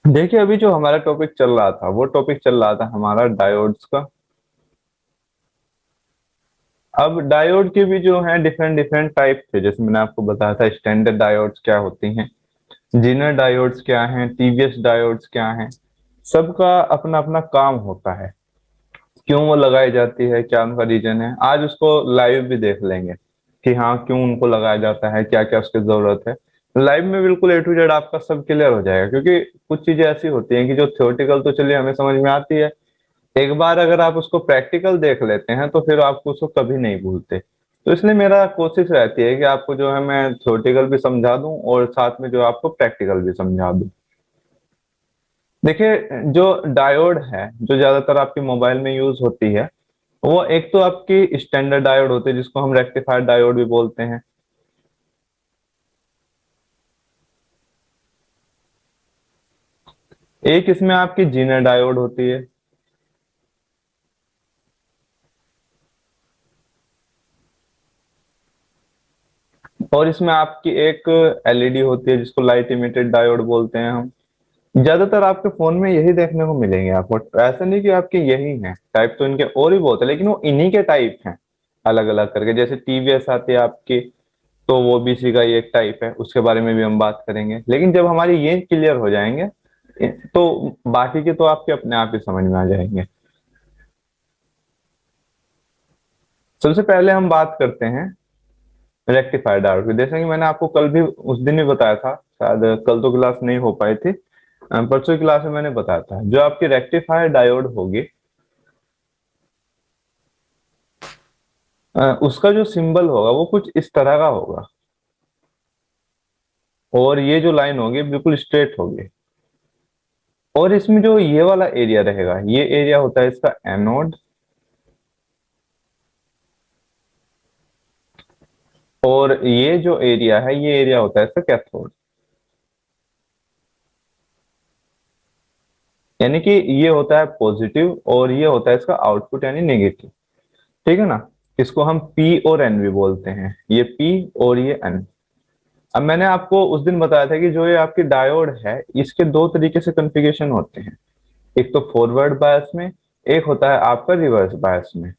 देखिए, अभी जो हमारा टॉपिक चल रहा था वो टॉपिक चल रहा था हमारा डायोड्स का। अब डायोड के भी जो है डिफरेंट डिफरेंट टाइप थे, जैसे मैंने आपको बताया था स्टैंडर्ड डायोड्स क्या होती हैं, जीनर डायोड्स क्या हैं, टीवीएस डायोड्स क्या हैं। सबका अपना अपना काम होता है, क्यों वो लगाई जाती है, क्या उनका रीजन है। आज उसको लाइव भी देख लेंगे कि हाँ क्यों उनको लगाया जाता है, क्या क्या उसकी जरूरत है। लाइव में बिल्कुल ए टू जेड आपका सब क्लियर हो जाएगा, क्योंकि कुछ चीजें ऐसी होती हैं कि जो थ्योरेटिकल तो चलिए हमें समझ में आती है, एक बार अगर आप उसको प्रैक्टिकल देख लेते हैं तो फिर आपको उसको कभी नहीं भूलते। तो इसलिए मेरा कोशिश रहती है कि आपको जो है मैं थ्योरेटिकल भी समझा दूं और साथ में जो आपको प्रैक्टिकल भी समझा दूं। देखिए, जो डायोड है जो ज्यादातर आपके मोबाइल में यूज होती है, वो एक तो आपकी स्टैंडर्ड डायोड होती है जिसको हम रेक्टिफायर डायोड भी बोलते हैं। एक इसमें आपकी जीनर डायोड होती है। और इसमें आपकी एक एलईडी होती है जिसको लाइट इमिटेड डायोड बोलते हैं हम। ज्यादातर आपके फोन में यही देखने को मिलेंगे आपको। ऐसा नहीं कि आपके यही हैं, टाइप तो इनके और भी बहुत है, लेकिन वो इन्हीं के टाइप हैं अलग अलग करके। जैसे टीवीएस आती है आपकी, तो वो भी इसी का ही एक टाइप है, उसके बारे में भी हम बात करेंगे। लेकिन जब हमारी ये क्लियर हो जाएंगे तो बाकी के तो आपके अपने आप ही समझ में आ जाएंगे। सबसे पहले हम बात करते हैं रेक्टिफायर डायोड की। जैसे कि मैंने आपको कल भी उस दिन भी बताया था, शायद कल तो क्लास नहीं हो पाई थी, परसों की क्लास में मैंने बताया था जो आपकी रेक्टिफायर डायोड होगी, उसका जो सिंबल होगा वो कुछ इस तरह का होगा। और ये जो लाइन होगी बिल्कुल स्ट्रेट होगी। और इसमें जो ये वाला एरिया रहेगा, ये एरिया होता है इसका एनोड। और ये जो एरिया है ये एरिया होता है इसका कैथोड। यानी कि ये होता है पॉजिटिव और ये होता है इसका आउटपुट यानी नेगेटिव। ठीक है ना। इसको हम पी और एन भी बोलते हैं, ये पी और ये एन। अब मैंने आपको उस दिन बताया था कि जो ये आपकी डायोड है इसके दो तरीके से कॉन्फ़िगरेशन होते हैं। एक तो फॉरवर्ड बायस में, एक होता है आपका रिवर्स बायस में।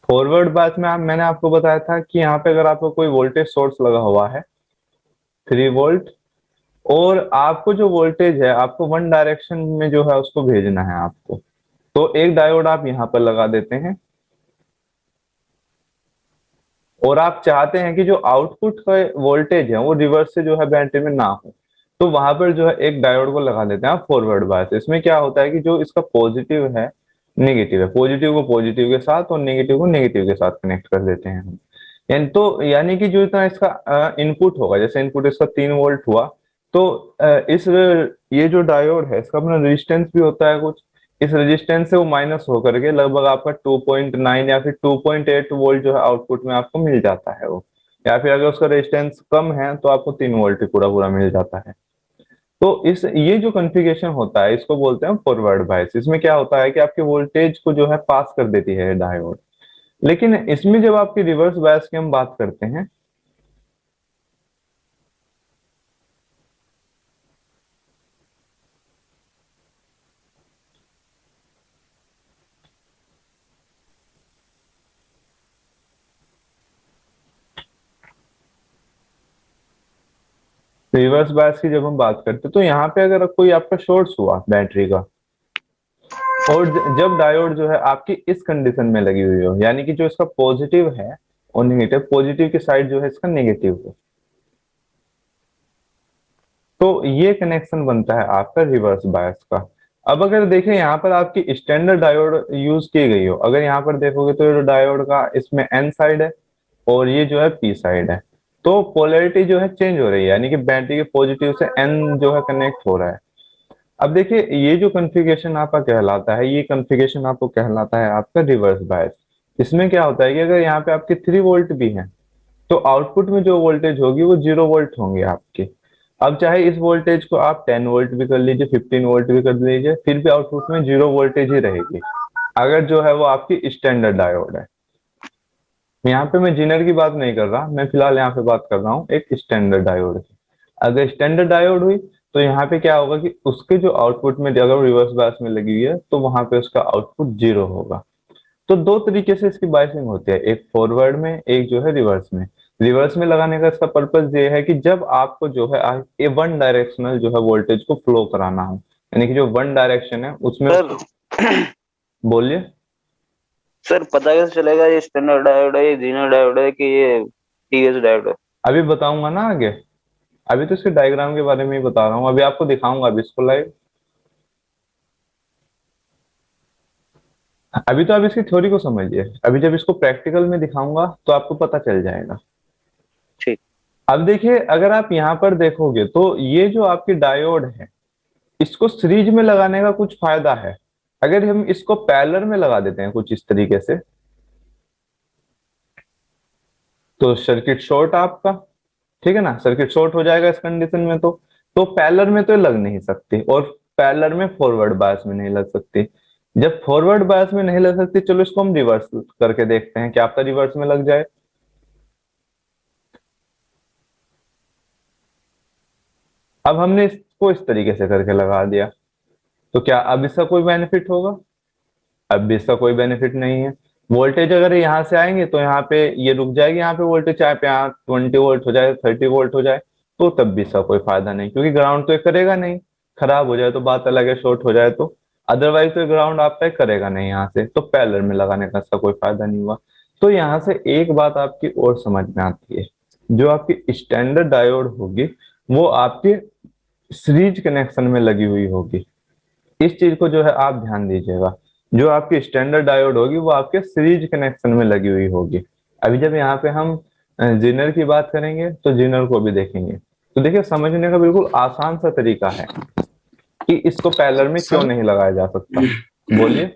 फॉरवर्ड बायस में मैंने आपको बताया था कि यहाँ पे अगर आपको कोई वोल्टेज सोर्स लगा हुआ है 3 वोल्ट, और आपको जो वोल्टेज है आपको वन डायरेक्शन में जो है उसको भेजना है आपको, तो एक डायोड आप यहाँ पर लगा देते हैं। और आप चाहते हैं कि जो आउटपुट का वोल्टेज है वो रिवर्स से जो है बैटरी में ना हो, तो वहां पर जो है एक डायोड को लगा देते हैं आप फॉरवर्ड बायस। इसमें क्या होता है कि जो इसका पॉजिटिव है नेगेटिव है, पॉजिटिव को पॉजिटिव के साथ और नेगेटिव को नेगेटिव के साथ कनेक्ट कर देते हैं हम। यानी कि जो इतना इसका इनपुट होगा, जैसे इनपुट इसका 3 वोल्ट हुआ, तो इस ये जो डायोड है इसका अपना रेजिस्टेंस भी होता है कुछ। इस रेजिस्टेंस से वो माइनस होकर के लगभग आपका 2.9 या फिर 2.8 वोल्ट जो है आउटपुट में आपको मिल जाता है वो। या फिर अगर उसका रेजिस्टेंस कम है तो आपको 3 वोल्ट ही पूरा पूरा मिल जाता है। तो इस ये जो कॉन्फ़िगरेशन होता है इसको बोलते हैं फॉरवर्ड बायस। इसमें क्या होता है कि आपके वोल्टेज को जो है पास कर देती है डायोड। लेकिन इसमें जब आपकी रिवर्स बायस की हम बात करते हैं, रिवर्स बायस की जब हम बात करते हैं तो यहाँ पे अगर कोई आपका शॉर्ट्स हुआ बैटरी का, और जब डायोड जो है आपकी इस कंडीशन में लगी हुई हो, यानी कि जो इसका पॉजिटिव है और नेगेटिव, पॉजिटिव की साइड जो है इसका नेगेटिव हो, तो ये कनेक्शन बनता है आपका रिवर्स बायस का। अब अगर देखें यहाँ पर आपकी स्टैंडर्ड डायोड यूज की गई हो, अगर यहाँ पर देखोगे तो ये डायोड का इसमें एन साइड है और ये जो है पी साइड है, तो पोलैरिटी जो है चेंज हो रही है, यानी कि बैटरी के पॉजिटिव से एन जो है कनेक्ट हो रहा है। अब देखिए, ये जो कॉन्फ़िगरेशन आपका कहलाता है, ये कॉन्फ़िगरेशन आपको कहलाता है आपका रिवर्स बायस। इसमें क्या होता है कि अगर यहाँ पे आपके 3 वोल्ट भी हैं तो आउटपुट में जो वोल्टेज होगी वो 0 वोल्ट होंगे आपके। अब चाहे इस वोल्टेज को आप 10 वोल्ट भी कर लीजिए, 15 वोल्ट भी कर लीजिए, फिर भी आउटपुट में 0 वोल्टेज ही रहेगी, अगर जो है वो आपकी स्टैंडर्ड डायोड है। यहाँ पे मैं जीनर की बात नहीं कर रहा, मैं फिलहाल यहाँ पे बात कर रहा हूँ एक स्टैंडर्ड डायोड की। अगर स्टैंडर्ड डायोड हुई तो यहाँ पे क्या होगा कि उसके जो आउटपुट में अगर रिवर्स बायस में लगी हुई है तो वहां पे उसका आउटपुट 0 होगा। तो दो तरीके से इसकी बायसिंग होती है, एक फॉरवर्ड में, एक जो है रिवर्स में। रिवर्स में लगाने का इसका पर्पज ये है कि जब आपको जो है ए वन डायरेक्शनल जो है वोल्टेज को फ्लो कराना हो, यानी कि जो वन डायरेक्शन है उसमें। सर बोलिए। सर पता कैसे चलेगा ये स्टैंडर्ड डायोड है, ये जीनर डायोड है कि ये टीएस डायोड है? अभी बताऊंगा ना आगे, अभी तो इसके डायग्राम के बारे में ही बता रहा हूँ, अभी आपको दिखाऊंगा अभी इसको लाइव। अभी तो आप इसकी थ्योरी को समझिए, अभी जब इसको प्रैक्टिकल में दिखाऊंगा तो आपको पता चल जाएगा। ठीक। अब देखिए, अगर आप यहाँ पर देखोगे तो ये जो आपकी डायोड है, इसको सीरीज में लगाने का कुछ फायदा है। अगर हम इसको पैरेलल में लगा देते हैं कुछ इस तरीके से, तो सर्किट शॉर्ट आपका, ठीक है ना, सर्किट शॉर्ट हो जाएगा इस कंडीशन में। तो पैरेलल में तो ये लग नहीं सकती, और पैरेलल में फॉरवर्ड बायस में नहीं लग सकती। जब फॉरवर्ड बायस में नहीं लग सकती, चलो इसको हम रिवर्स करके देखते हैं कि आपका रिवर्स में लग जाए। अब हमने इसको इस तरीके से करके लगा दिया, तो क्या अब इसका कोई बेनिफिट होगा? अब भी इसका कोई बेनिफिट नहीं है। वोल्टेज अगर यहाँ से आएंगे तो यहाँ पे ये रुक जाएगी, यहाँ पे वोल्टेज चाहे पे यहाँ 20 वोल्ट हो जाए, 30 वोल्ट हो जाए, तो तब भी इसका कोई फायदा नहीं, क्योंकि ग्राउंड तो ये करेगा नहीं। खराब हो जाए तो बात अलग है, शॉर्ट हो जाए तो, अदरवाइज तो ग्राउंड आपका ये करेगा नहीं यहाँ से, तो पैरेलल में लगाने का इसका कोई फायदा नहीं हुआ। तो यहाँ से एक बात आपकी और समझ में आती है, जो आपकी स्टैंडर्ड डायोड होगी वो आपके सीरीज कनेक्शन में लगी हुई होगी। इस चीज को जो है आप ध्यान दीजिएगा, जो आपकी स्टैंडर्ड डायोड होगी वो आपके सीरीज कनेक्शन में लगी हुई होगी। अभी जब यहाँ पे हम जीनर की बात करेंगे तो जीनर को भी देखेंगे। तो देखिए, समझने का बिल्कुल आसान सा तरीका है कि इसको पैरेलल में क्यों सर नहीं लगाया जा सकता। बोलिए।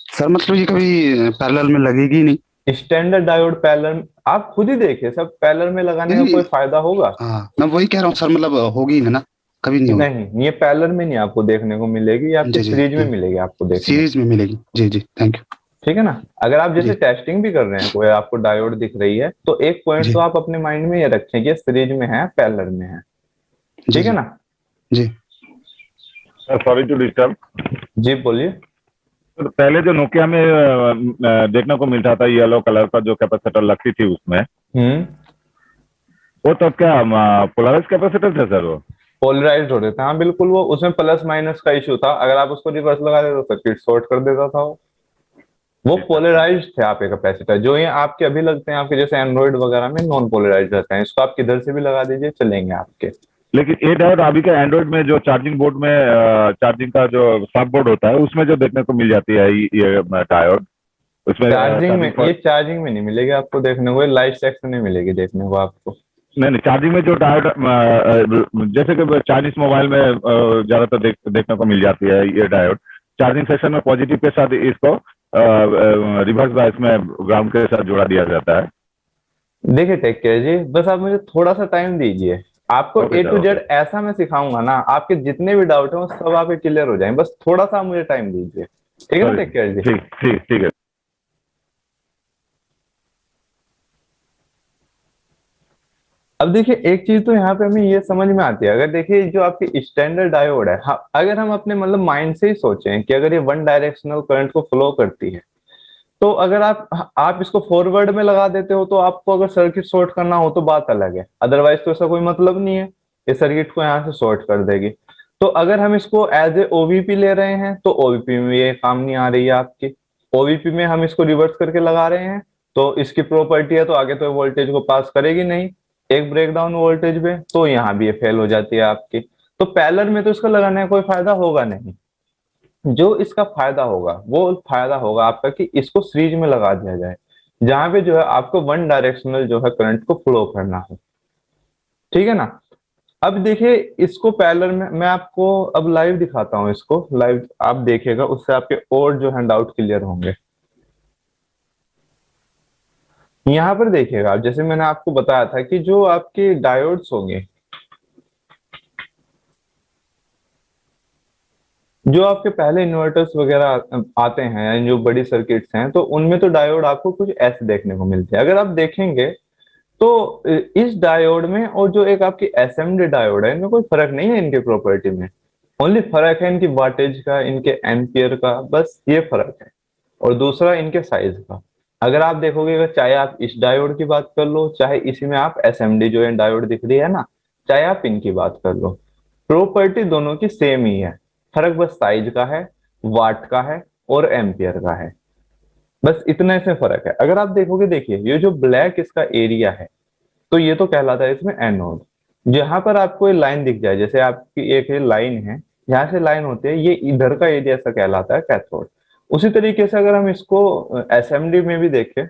सर मतलब ये कभी पैरेलल में लगेगी नहीं? स्टैंडर्ड डायोड पैरेलल, आप खुद ही देखिए, सब पैरेलल में लगाने का नहीं, कोई फायदा होगा? हाँ मैं वही कह रहा हूँ सर, मतलब होगी ना, कभी नहीं होगी। नहीं, ये पैरेलल में नहीं आपको देखने को मिलेगी, ये आपकी जी जी सीरीज में मिलेगी आपको देखने को। सीरीज में मिलेगी। जी जी थैंक यू। ठीक है ना। अगर आप जैसे जी टेस्टिंग भी कर रहे हैं, कोई आपको डायोड दिख रही है, तो एक पॉइंट जी तो आप अपने माइंड में ये रखें कि सीरीज में है पैरेलल में है। जी ठीक है जी ना। जी सॉरी टू डिस्टर्ब। जी बोलिए। तो पहले जो नोकिया में देखने को मिलता था येलो कलर का जो कैपेसिटर लगती थी उसमें, हम्म। वो तो क्या पोलराइज कैपेसिटर थे सर वो? पोलराइज्ड हो रहे थे, हाँ बिल्कुल, वो उसमें प्लस माइनस का इशू था, अगर आप उसको रिवर्स लगा देते तो सर्किट शॉर्ट कर देता था वो पोलराइज्ड थे आपके कैपेसिटर। जो ये आपके अभी लगते हैं आपके जैसे एंड्रॉइड वगैरह में नॉन पोलराइज्ड रहते हैं, इसको आप किधर से भी लगा दीजिए चलेंगे आपके। लेकिन ये डायोड अभी का एंड्रॉइड में जो चार्जिंग बोर्ड में चार्जिंग का जो सब बोर्ड होता है उसमें जो देखने को मिल जाती है ये डायोड, उसमें चार्जिंग में, ये चार्जिंग में नहीं मिलेगी आपको देखने को, लाइट सेक्शन में मिलेगी देखने को आपको। नहीं चार्जिंग में जो डायोड जैसे कि चाइनीज मोबाइल में ज्यादातर देखने को मिल जाती है ये डायोड, चार्जिंग सेक्शन में पॉजिटिव के साथ इसको रिवर्स बायस में ग्राउंड के साथ जोड़ा दिया जाता है। देखिए टेक केयर जी, बस आप मुझे थोड़ा सा टाइम दीजिए, आपको okay a sir, two okay. Z ऐसा मैं सिखाऊंगा ना, आपके जितने भी डाउट हैं वो सब आपके क्लियर हो जाएंगे, बस थोड़ा सा आप मुझे टाइम दीजिए। ठीक है ना टेक केयर जी। ठीक ठीक ठीक है। अब देखिए, एक चीज तो यहाँ पे हमें ये समझ में आती है, अगर देखिए जो आपकी स्टैंडर्ड डायोड है, अगर हम अपने मतलब माइंड से ही सोचें कि अगर ये वन डायरेक्शनल करंट को फ्लो करती है, तो अगर आप इसको फॉरवर्ड में लगा देते हो तो आपको अगर सर्किट शॉर्ट करना हो तो बात अलग है, अदरवाइज तो ऐसा कोई मतलब नहीं है, ये सर्किट को यहाँ से शॉर्ट कर देगी। तो अगर हम इसको एज ए ओवीपी ले रहे हैं तो ओवीपी में ये काम नहीं आ रही है आपकी। ओवीपी में हम इसको रिवर्स करके लगा रहे हैं, तो इसकी प्रॉपर्टी है तो आगे तो वोल्टेज को पास करेगी नहीं, एक ब्रेकडाउन वोल्टेज पे, तो यहाँ भी ये फेल हो जाती है आपकी। तो पैरेलल में तो इसका लगाने का कोई फायदा होगा नहीं। जो इसका फायदा होगा वो फायदा होगा आपका कि इसको सीरीज में लगा दिया जाए, जहां पे जो है आपको वन डायरेक्शनल जो है करंट को फ्लो करना है। ठीक है ना। अब देखिए, इसको पैरेलल में मैं आपको अब लाइव दिखाता हूं, इसको लाइव आप देखिएगा, उससे आपके और जो है डाउट क्लियर होंगे। यहाँ पर देखिएगा आप, जैसे मैंने आपको बताया था कि जो आपके डायोड्स होंगे, जो आपके पहले इन्वर्टर्स वगैरह आते हैं यानी जो बड़ी सर्किट्स हैं, तो उनमें तो डायोड आपको कुछ ऐसे देखने को मिलते हैं। अगर आप देखेंगे तो इस डायोड में और जो एक आपकी एसएमडी डायोड है, इनमें कोई फर्क नहीं है इनके प्रॉपर्टी में। ओनली फर्क है इनकी वाटेज का, इनके एम्पियर का, बस ये फर्क है। और दूसरा इनके साइज का। अगर आप देखोगे, अगर चाहे आप इस डायोड की बात कर लो, चाहे इसी में आप एसएमडी जो है डायोड दिख रही है ना, चाहे आप इनकी बात कर लो, प्रॉपर्टी दोनों की सेम ही है। फर्क बस साइज का है, वाट का है और एम्पियर का है, बस इतना इसमें फर्क है। अगर आप देखोगे, देखिए ये जो ब्लैक इसका एरिया है, तो ये तो कहलाता है इसमें एनोड। जहां पर आपको ये लाइन दिख जाए, जैसे आपकी एक ये लाइन है, यहाँ से लाइन होती है, ये इधर का एरिया ऐसा कहलाता है कैथोड। उसी तरीके से अगर हम इसको एसएमडी में भी देखें,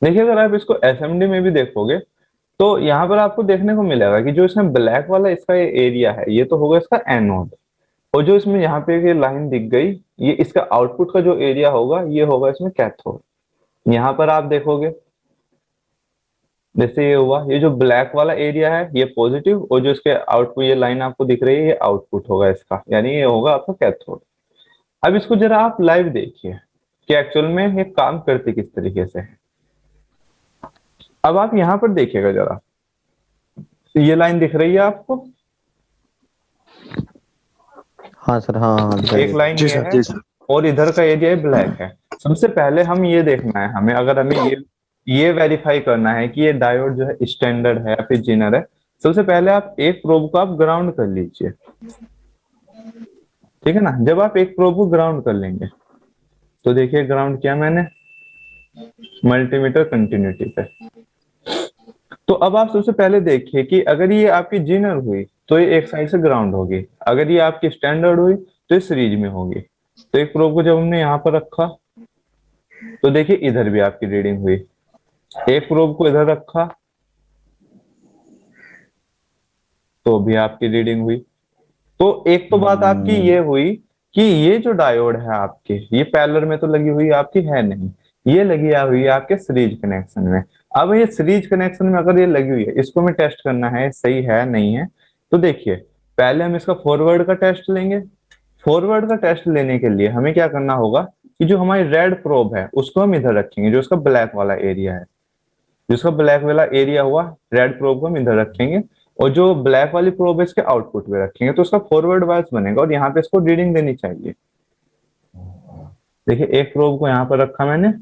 देखिए अगर आप इसको एसएमडी में भी देखोगे, तो यहाँ पर आपको देखने को मिलेगा कि जो इसमें ब्लैक वाला इसका ये एरिया है, ये तो होगा इसका एनोड। और जो इसमें यहाँ पे ये लाइन दिख गई, ये इसका आउटपुट का जो एरिया होगा, ये होगा इसमें कैथोड। यहाँ पर आप देखोगे, जैसे ये हुआ, ये जो ब्लैक वाला एरिया है ये पॉजिटिव, और जो इसके आउटपुट ये लाइन आपको दिख रही है, ये आउटपुट होगा इसका, यानी ये होगा आपका कैथोड। अब इसको जरा आप लाइव देखिए कि एक्चुअल में ये काम करती किस तरीके से है। अब आप यहाँ पर देखिएगा जरा, ये लाइन दिख रही है आपको? हाँ सर, हाँ एक लाइन जी ये सर, है जी सर। और इधर का एरिया ब्लैक है। सबसे पहले हम ये देखना है हमें, अगर हमें ये वेरीफाई करना है कि ये डायोड जो है स्टैंडर्ड है या फिर जीनर है, सबसे पहले आप एक प्रोब को आप ग्राउंड कर लीजिए, ठीक है ना। जब आप एक प्रोब को ग्राउंड कर लेंगे, तो देखिए ग्राउंड किया मैंने मल्टीमीटर कंटिन्यूटी पे। तो अब आप सबसे पहले देखिए कि अगर ये आपकी जीनर हुई तो ये एक साइड से ग्राउंड होगी, अगर ये आपकी स्टैंडर्ड हुई तो ये सीरीज में होगी। तो एक प्रोब को जब हमने यहाँ पर रखा, तो देखिए इधर भी आपकी रीडिंग हुई। एक प्रोब को इधर रखा तो भी आपकी रीडिंग हुई। तो एक तो बात आपकी ये हुई कि ये जो डायोड है आपके, ये पैरेलल में तो लगी हुई आपकी है नहीं, ये लगी हुई है आपके सीरीज कनेक्शन में। अब ये सीरीज कनेक्शन में अगर ये लगी हुई है, इसको हमें टेस्ट करना है सही है नहीं है। तो देखिए पहले हम इसका फॉरवर्ड का टेस्ट लेंगे। फॉरवर्ड का टेस्ट लेने के लिए हमें क्या करना होगा कि जो हमारी रेड प्रोब है उसको हम इधर रखेंगे, जो इसका ब्लैक वाला एरिया है, जिसका ब्लैक वाला एरिया हुआ, रेड प्रोब को हम इधर रखेंगे, और जो ब्लैक वाली प्रोब है इसके आउटपुट में रखेंगे, तो उसका फॉरवर्ड बायस बनेगा और यहाँ पे इसको रीडिंग देनी चाहिए। देखिए एक प्रोब को यहाँ पर रखा मैंने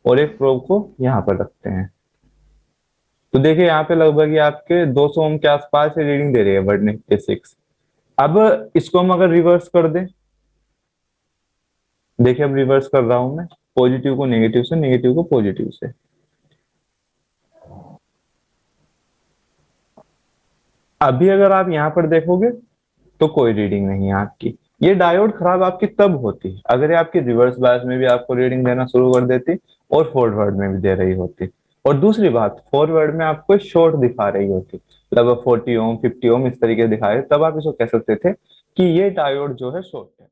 और एक प्रोब को यहाँ पर रखते हैं, तो देखिए यहाँ पे लगभग ये आपके 200 ओम के आसपास से रीडिंग दे रही है 196। अब इसको हम अगर रिवर्स कर दें, देखिए अब रिवर्स कर रहा हूं मैं, पॉजिटिव को नेगेटिव से, नेगेटिव को पॉजिटिव से। अभी अगर आप यहाँ पर देखोगे तो कोई रीडिंग नहीं है आपकी। ये डायोड खराब आपकी तब होती अगर ये आपकी रिवर्स बायस में भी आपको रीडिंग देना शुरू कर देती और फॉरवर्ड में भी दे रही होती। और दूसरी बात, फॉरवर्ड में आपको शॉर्ट दिखा रही होती, लगभग 40 ओम 50 ओम इस तरीके दिखा रहे, तब आप इसको कह सकते थे कि ये डायोड जो है शॉर्ट है।